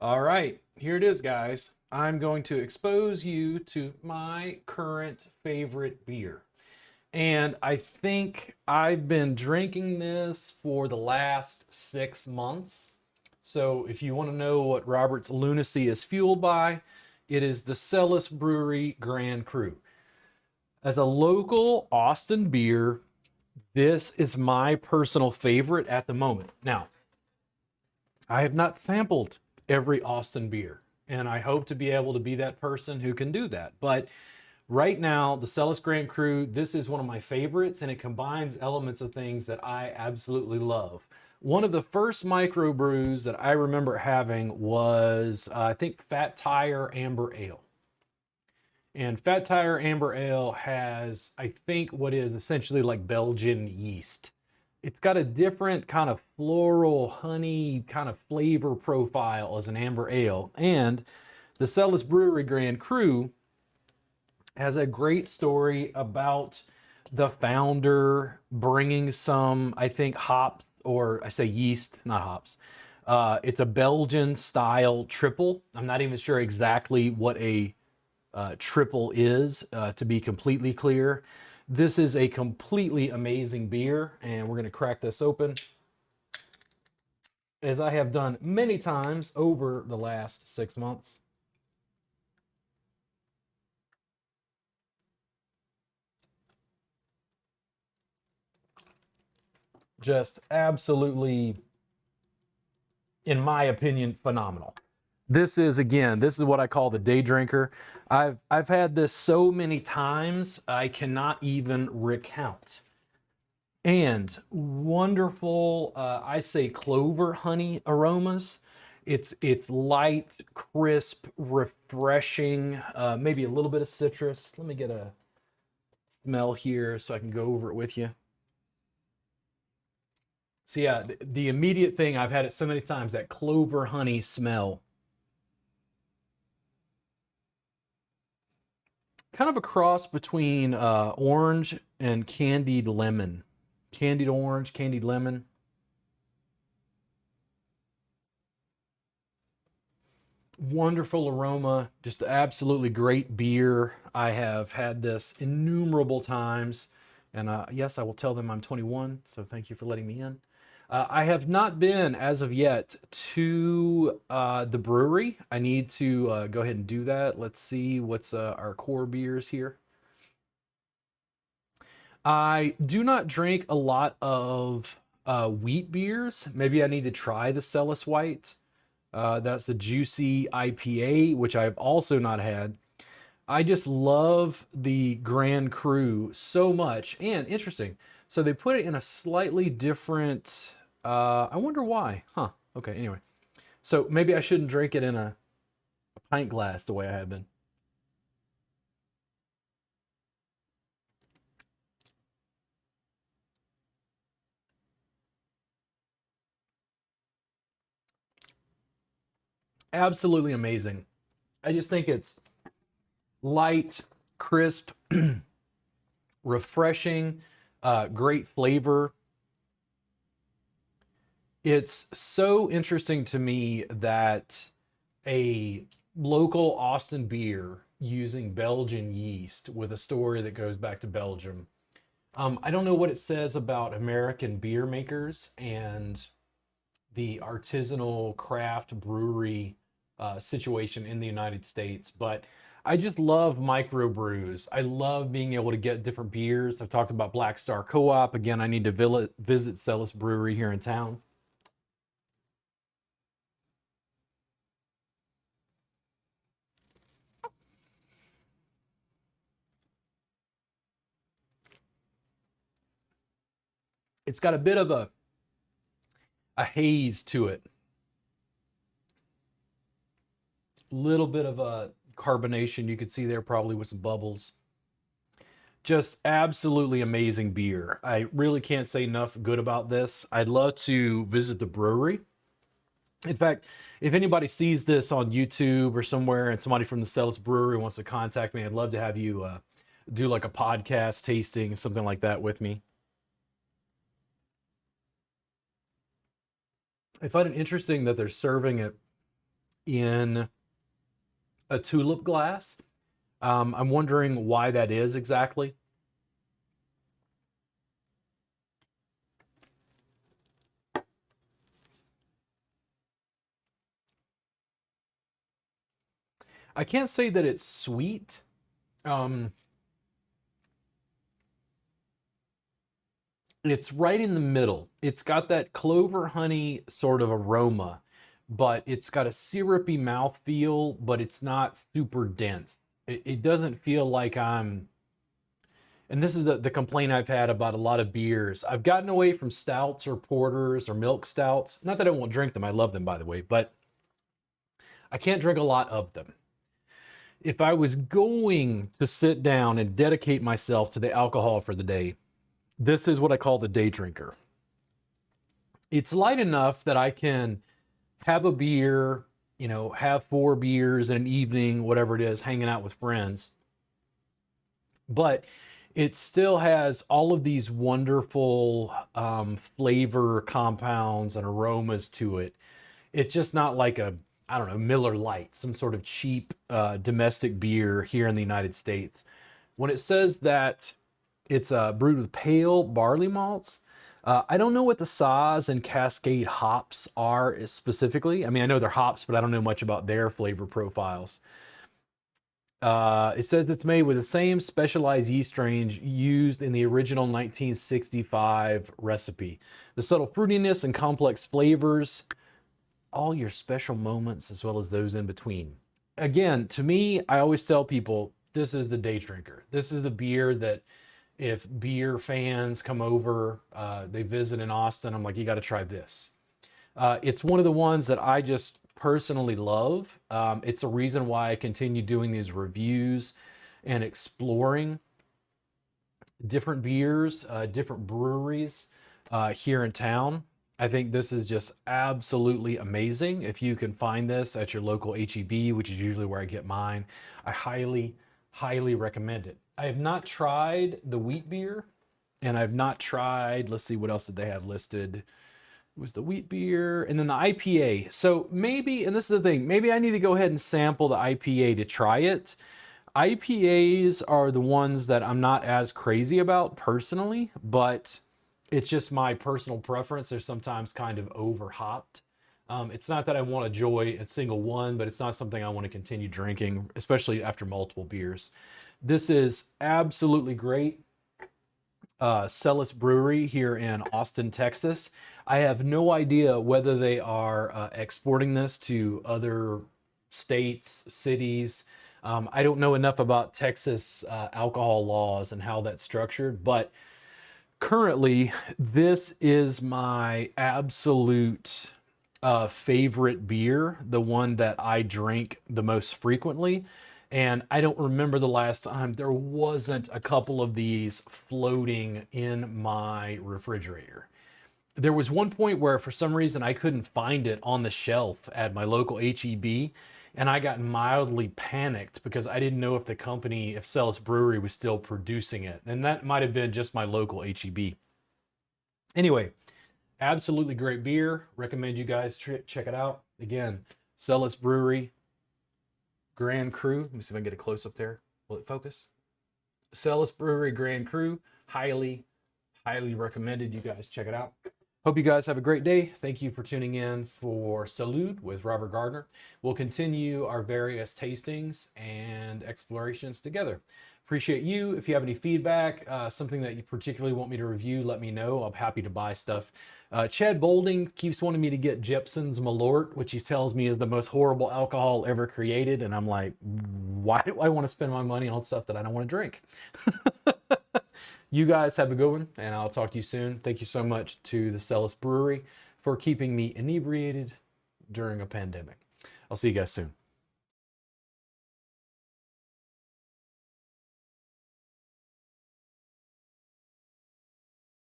All right, here it is, guys. I'm going to expose you to my current favorite beer. And I think I've been drinking this for the last 6 months. So if you want to know what Robert's lunacy is fueled by, it is the Celis Brewery Grand Cru. As a local Austin beer, this is my personal favorite at the moment. Now, I have not sampled every Austin beer, and I hope to be able to be that person who can do that. But right now, the Celis Grand Cru, this is one of my favorites, and it combines elements of things that I absolutely love. One of the first microbrews that I remember having was, I think, Fat Tire Amber Ale. And Fat Tire Amber Ale has, I think, what is essentially like Belgian yeast. It's got a different kind of floral, honey kind of flavor profile as an amber ale. And the Celis Brewery Grand Cru has a great story about the founder bringing some, I think, hops, or I say yeast, not hops. It's a Belgian style triple. I'm not even sure exactly what a triple is, to be completely clear. This is a completely amazing beer, and we're going to crack this open, as I have done many times over the last 6 months. Just absolutely, in my opinion, phenomenal. This is, again, this is what I call the day drinker. I've had this so many times I cannot even recount. And wonderful, I say clover honey aromas. It's light, crisp, refreshing, maybe a little bit of citrus. Let me get a smell here so I can go over it with you. So yeah, the immediate thing, I've had it so many times, that clover honey smell. Kind of a cross between orange and candied lemon. Candied orange, candied lemon. Wonderful aroma, just absolutely great beer. I have had this innumerable times, and yes, I will tell them I'm 21, so thank you for letting me in. I have not been, as of yet, to the brewery. I need to go ahead and do that. Let's see what's our core beers here. I do not drink a lot of wheat beers. Maybe I need to try the Celis White. That's the juicy IPA, which I've also not had. I just love the Grand Cru so much. And interesting, so they put it in a slightly different. I wonder why. Huh. Okay. Anyway, so maybe I shouldn't drink it in a pint glass the way I have been. Absolutely amazing. I just think it's light, crisp, refreshing, great flavor. It's so interesting to me that a local Austin beer using Belgian yeast with a story that goes back to Belgium. I don't know what it says about American beer makers and the artisanal craft brewery situation in the United States, but I just love microbrews. I love being able to get different beers. I've talked about Black Star Co-op. Again, I need to visit Celis Brewery here in town. It's got a bit of a haze to it, little bit of a carbonation you could see there, probably with some bubbles. Just absolutely amazing beer. I really can't say enough good about this. I'd love to visit the brewery. In fact, if anybody sees this on YouTube or somewhere and somebody from the Celis Brewery wants to contact me, I'd love to have you do like a podcast tasting, something like that with me. I find it interesting that they're serving it in a tulip glass. I'm wondering why that is exactly. I can't say that it's sweet. Um, it's right in the middle. It's got that clover honey sort of aroma, but it's got a syrupy mouthfeel, but it's not super dense. It doesn't feel like and this is the complaint I've had about a lot of beers. I've gotten away from stouts or porters or milk stouts. Not that I won't drink them, I love them, by the way, but I can't drink a lot of them. If I was going to sit down and dedicate myself to the alcohol for the day, this is what I call the day drinker. It's light enough that I can have a beer, have 4 beers in an evening, whatever it is, hanging out with friends. But it still has all of these wonderful flavor compounds and aromas to it. It's just not like I don't know, Miller Lite, some sort of cheap domestic beer here in the United States. When it says that it's brewed with pale barley malts, I don't know what the Saaz and Cascade hops are specifically. I mean, I know they're hops, but I don't know much about their flavor profiles. It says it's made with the same specialized yeast strains used in the original 1965 recipe. The subtle fruitiness and complex flavors, all your special moments as well as those in between. Again, to me, I always tell people this is the day drinker. This is the beer that if beer fans come over, they visit in Austin, I'm like, you got to try this. It's one of the ones that I just personally love. It's a reason why I continue doing these reviews and exploring different beers, different breweries here in town. I think this is just absolutely amazing. If you can find this at your local HEB, which is usually where I get mine, I highly, highly recommend it. I have not tried the wheat beer, and I've not tried, let's see, what else did they have listed? It was the wheat beer and then the IPA. So maybe, and this is the thing, maybe I need to go ahead and sample the IPA to try it. IPAs are the ones that I'm not as crazy about personally, but it's just my personal preference. They're sometimes kind of over hopped. It's not that I want to enjoy a single one, but it's not something I want to continue drinking, especially after multiple beers. This is absolutely great. Celis Brewery here in Austin, Texas. I have no idea whether they are exporting this to other states, cities. I don't know enough about Texas alcohol laws and how that's structured, but currently, this is my absolute favorite beer, the one that I drink the most frequently. And I don't remember the last time there wasn't a couple of these floating in my refrigerator. There was one point where for some reason I couldn't find it on the shelf at my local HEB, and I got mildly panicked because I didn't know if the company, if Celis Brewery was still producing it. And that might have been just my local HEB. Anyway, absolutely great beer. Recommend you guys check it out. Again, Celis Brewery, Grand Cru. Let me see if I can get a close up there. Will it focus? Celis Brewery, Grand Cru. Highly, highly recommended. You guys check it out. Hope you guys have a great day. Thank you for tuning in for Salud with Robert Gardner. We'll continue our various tastings and explorations together. Appreciate you. If you have any feedback, something that you particularly want me to review, let me know. I'm happy to buy stuff. Chad Bolding keeps wanting me to get Jepson's Malort, which he tells me is the most horrible alcohol ever created. And I'm like, why do I want to spend my money on stuff that I don't want to drink? You guys have a good one, and I'll talk to you soon. Thank you so much to the Celis Brewery for keeping me inebriated during a pandemic. I'll see you guys soon.